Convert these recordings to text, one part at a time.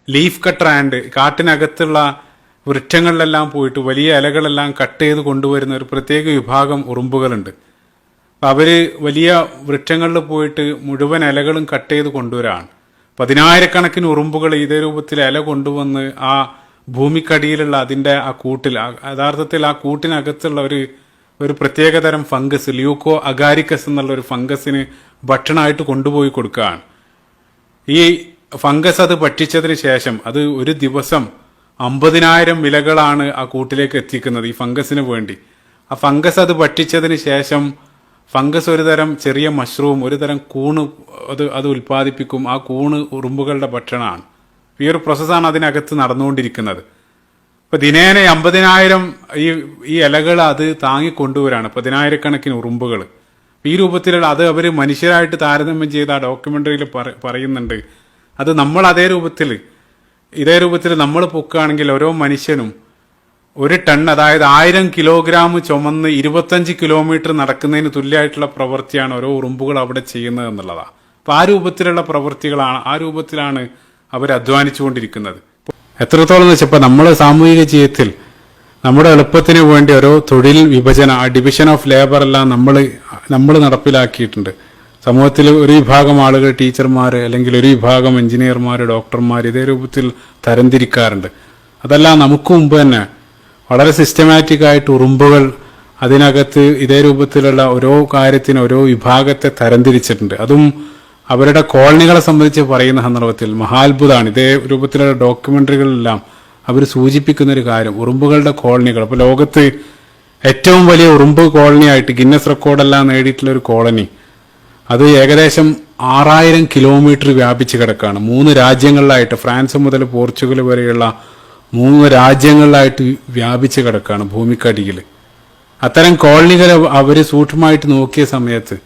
Leaf cutter and കാട്ടിനകത്തുള്ള വൃക്ഷങ്ങളിലെല്ലാം പോയിട്ട് വലിയ ഇലകളെല്ലാം cut ചെയ്ത് കൊണ്ടുവരുന്ന ഒരു പ്രത്യേക വിഭാഗം ഉറുമ്പുകളുണ്ട്. അപ്പം അവര് വലിയ വൃക്ഷങ്ങളിൽ പോയിട്ട് മുഴുവൻ ഇലകളും കട്ട് ചെയ്ത് കൊണ്ടുവരാണ്. 10,000-കണക്കിന് ഉറുമ്പുകൾ ഇതേ രൂപത്തിൽ ഇല കൊണ്ടുവന്ന് ആ ഭൂമിക്കടിയിലുള്ള അതിന്റെ ആ കൂട്ടിൽ, യഥാർത്ഥത്തിൽ ആ കൂട്ടിനകത്തുള്ള ഒരു പ്രത്യേകതരം ഫംഗസ്, ല്യൂക്കോ അഗാരിക്കസ് എന്നുള്ള ഒരു ഫംഗസിന് ഭക്ഷണമായിട്ട് കൊണ്ടുപോയി കൊടുക്കുകയാണ്. ഈ ഫംഗസ് അത് ഭക്ഷിച്ചതിന് ശേഷം അത് ഒരു ദിവസം 50,000 ഇലകളാണ് ആ കൂട്ടിലേക്ക് എത്തിക്കുന്നത് ഈ ഫംഗസിന് വേണ്ടി. ആ ഫംഗസ് അത് ഭക്ഷിച്ചതിന് ശേഷം ഫംഗസ് ഒരു തരം ചെറിയ മഷ്റൂം, ഒരു തരം കൂണ് അത് ഉൽപ്പാദിപ്പിക്കും. ആ കൂണ് ഉറുമ്പുകളുടെ ഭക്ഷണമാണ്. ഈ ഒരു പ്രോസസ്സാണ് അതിനകത്ത് നടന്നുകൊണ്ടിരിക്കുന്നത്. ഇപ്പൊ ദിനേന 50,000 ഈ ഇലകൾ അത് താങ്ങിക്കൊണ്ടുവരാണ്, 10,000-കണക്കിന് ഉറുമ്പുകൾ. ഈ രൂപത്തിലുള്ള അത് അവർ മനുഷ്യരായിട്ട് താരതമ്യം ചെയ്ത ആ ഡോക്യുമെന്ററിയിൽ പറയുന്നുണ്ട്. അത് നമ്മൾ ഇതേ രൂപത്തിൽ നമ്മൾ പൊക്കുകയാണെങ്കിൽ ഓരോ മനുഷ്യനും 1 ടൺ, അതായത് 1000 കിലോഗ്രാം ചുമന്ന് 25 കിലോമീറ്റർ നടക്കുന്നതിന് തുല്യമായിട്ടുള്ള പ്രവൃത്തിയാണ് ഓരോ ഉറുമ്പുകൾ അവിടെ ചെയ്യുന്നത് എന്നുള്ളതാണ്. അപ്പൊ ആ രൂപത്തിലുള്ള പ്രവൃത്തികളാണ്, ആ രൂപത്തിലാണ് അവർ അധ്വാനിച്ചുകൊണ്ടിരിക്കുന്നത്. എത്രത്തോളം എന്ന് വെച്ചപ്പോൾ നമ്മൾ സാമൂഹിക ജീവിതത്തിൽ നമ്മുടെ എളുപ്പത്തിന് വേണ്ടി ഓരോ തൊഴിൽ വിഭജന, ഡിവിഷൻ ഓഫ് ലേബർ എല്ലാം നമ്മൾ നടപ്പിലാക്കിയിട്ടുണ്ട്. സമൂഹത്തിൽ ഒരു വിഭാഗം ആളുകൾ ടീച്ചർമാർ, അല്ലെങ്കിൽ ഒരു വിഭാഗം എഞ്ചിനീയർമാർ, ഡോക്ടർമാർ, ഇതേ രൂപത്തിൽ തരംതിരിക്കാറുണ്ട്. അതെല്ലാം നമുക്ക് മുമ്പ് തന്നെ വളരെ സിസ്റ്റമാറ്റിക് ആയിട്ട് ഉറുമ്പുകൾ അതിനകത്ത് ഇതേ രൂപത്തിലുള്ള ഓരോ കാര്യത്തിന് ഓരോ വിഭാഗത്തെ തരംതിരിച്ചിട്ടുണ്ട്. അതും അവരുടെ കോളനികളെ സംബന്ധിച്ച് പറയുന്ന സന്ദർഭത്തിൽ മഹാത്ഭുതമാണ്. ഇതേ രൂപത്തിലുള്ള ഡോക്യുമെന്ററികളെല്ലാം അവർ സൂചിപ്പിക്കുന്ന ഒരു കാര്യം, ഉറുമ്പുകളുടെ കോളനികൾ. അപ്പോൾ ലോകത്ത് ഏറ്റവും വലിയ ഉറുമ്പ് കോളനിയായിട്ട് ഗിന്നസ് റെക്കോർഡെല്ലാം നേടിയിട്ടുള്ള ഒരു കോളനി, അത് ഏകദേശം 6,000 കിലോമീറ്റർ വ്യാപിച്ച് കിടക്കുകയാണ്. 3 രാജ്യങ്ങളിലായിട്ട്, ഫ്രാൻസ് മുതൽ പോർച്ചുഗൽ വരെയുള്ള 3 രാജ്യങ്ങളിലായിട്ട് വ്യാപിച്ച് കിടക്കുകയാണ് ഭൂമിക്കടിയിൽ. അത്തരം കോളനികൾ അവർ സൂക്ഷ്മമായിട്ട് നോക്കിയ സമയത്ത്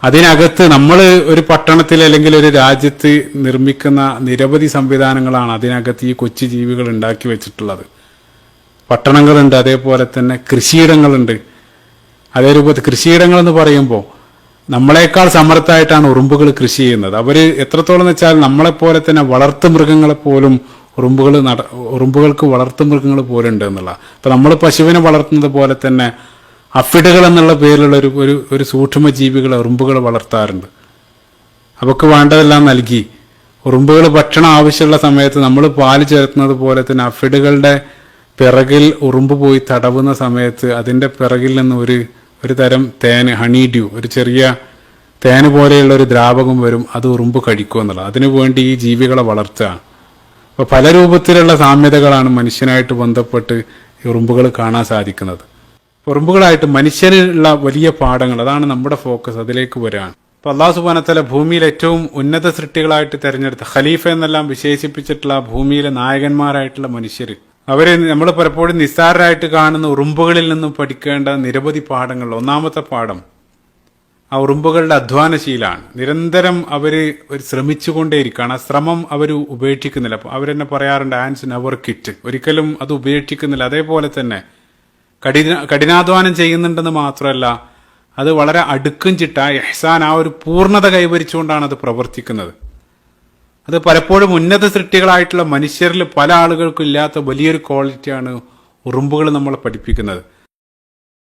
അതിനകത്ത് നമ്മൾ ഒരു പട്ടണത്തിൽ അല്ലെങ്കിൽ ഒരു രാജ്യത്ത് നിർമ്മിക്കുന്ന നിരവധി സംവിധാനങ്ങളാണ് അതിനകത്ത് ഈ കൊച്ചു ജീവികൾ ഉണ്ടാക്കി വെച്ചിട്ടുള്ളത്. പട്ടണങ്ങളുണ്ട്, അതേപോലെ തന്നെ കൃഷിയിടങ്ങളുണ്ട്. അതേ രൂപത്തിൽ കൃഷിയിടങ്ങൾ എന്ന് പറയുമ്പോൾ നമ്മളെക്കാൾ സമർത്ഥമായിട്ടാണ് ഉറുമ്പുകൾ കൃഷി ചെയ്യുന്നത്. അവര് എത്രത്തോളം എന്ന് വെച്ചാൽ നമ്മളെപ്പോലെ തന്നെ വളർത്തു മൃഗങ്ങളെപ്പോലും ഉറുമ്പുകൾക്ക് വളർത്തു മൃഗങ്ങൾ പോലും ഉണ്ട് എന്നുള്ള. അപ്പൊ നമ്മൾ പശുവിനെ വളർത്തുന്നത് പോലെ തന്നെ അഫിഡുകൾ എന്നുള്ള പേരിലുള്ള ഒരു സൂക്ഷ്മ ജീവികളെ ഉറുമ്പുകൾ വളർത്താറുണ്ട്. അവക്ക് വേണ്ടതെല്ലാം നൽകി ഉറുമ്പുകൾ ഭക്ഷണം ആവശ്യമുള്ള സമയത്ത് നമ്മൾ പാല് ചേർത്തുന്നത് പോലെ തന്നെ അഫിഡുകളുടെ പിറകിൽ ഉറുമ്പ് പോയി തടവുന്ന സമയത്ത് അതിന്റെ പിറകിൽ നിന്ന് ഒരു തരം തേന്, ഹണി ഡ്യൂ, ഒരു ചെറിയ തേന് പോലെയുള്ള ഒരു ദ്രാവകം വരും. അത് ഉറുമ്പ് കഴിക്കുക എന്നുള്ളത്. അതിനുവേണ്ടി ഈ ജീവികളെ വളർത്തുക. അപ്പൊ പല രൂപത്തിലുള്ള സാമ്യതകളാണ് മനുഷ്യനായിട്ട് ബന്ധപ്പെട്ട് ഈ ഉറുമ്പുകൾ കാണാൻ സാധിക്കുന്നത്. ഉറുമ്പുകളായിട്ട് മനുഷ്യനുള്ള വലിയ പാഠങ്ങൾ, അതാണ് നമ്മുടെ ഫോക്കസ്, അതിലേക്ക് വരികയാണ്. അപ്പൊ അല്ലാഹു സുബ്ഹാനഹു വ തആല ഭൂമിയിൽ ഏറ്റവും ഉന്നത സൃഷ്ടികളായിട്ട് തെരഞ്ഞെടുത്ത ഖലീഫ എന്നെല്ലാം വിശേഷിപ്പിച്ചിട്ടുള്ള ഭൂമിയിലെ നായകന്മാരായിട്ടുള്ള മനുഷ്യർ, അവരെ നമ്മൾ പലപ്പോഴും നിസ്സാരരായിട്ട് കാണുന്ന ഉറുമ്പുകളിൽ നിന്നും പഠിക്കേണ്ട നിരവധി പാഠങ്ങൾ. ഒന്നാമത്തെ പാഠം ആ ഉറുമ്പുകളുടെ അധ്വാനശീലാണ്. നിരന്തരം അവര് ശ്രമിച്ചുകൊണ്ടേയിരിക്കുകയാണ്. ആ ശ്രമം അവർ ഉപേക്ഷിക്കുന്നില്ല. അപ്പൊ അവരെന്നെ പറയാറുണ്ട്, ആൻഡ്സ് നെവർ ക്വിറ്റ്, ഒരിക്കലും അത് ഉപേക്ഷിക്കുന്നില്ല. അതേപോലെ തന്നെ കഠിനാധ്വാനം ചെയ്യുന്നുണ്ടെന്ന് മാത്രമല്ല, അത് വളരെ അടുക്കും ചിട്ട ഇഹ്സാൻ, ആ ഒരു പൂർണ്ണത കൈവരിച്ചുകൊണ്ടാണ് അത് പ്രവർത്തിക്കുന്നത്. അത് പലപ്പോഴും ഉന്നത സൃഷ്ടികളായിട്ടുള്ള മനുഷ്യരിൽ പല ആളുകൾക്കും ഇല്ലാത്ത വലിയൊരു ക്വാളിറ്റിയാണ് ഉറുമ്പുകൾ നമ്മളെ പഠിപ്പിക്കുന്നത്.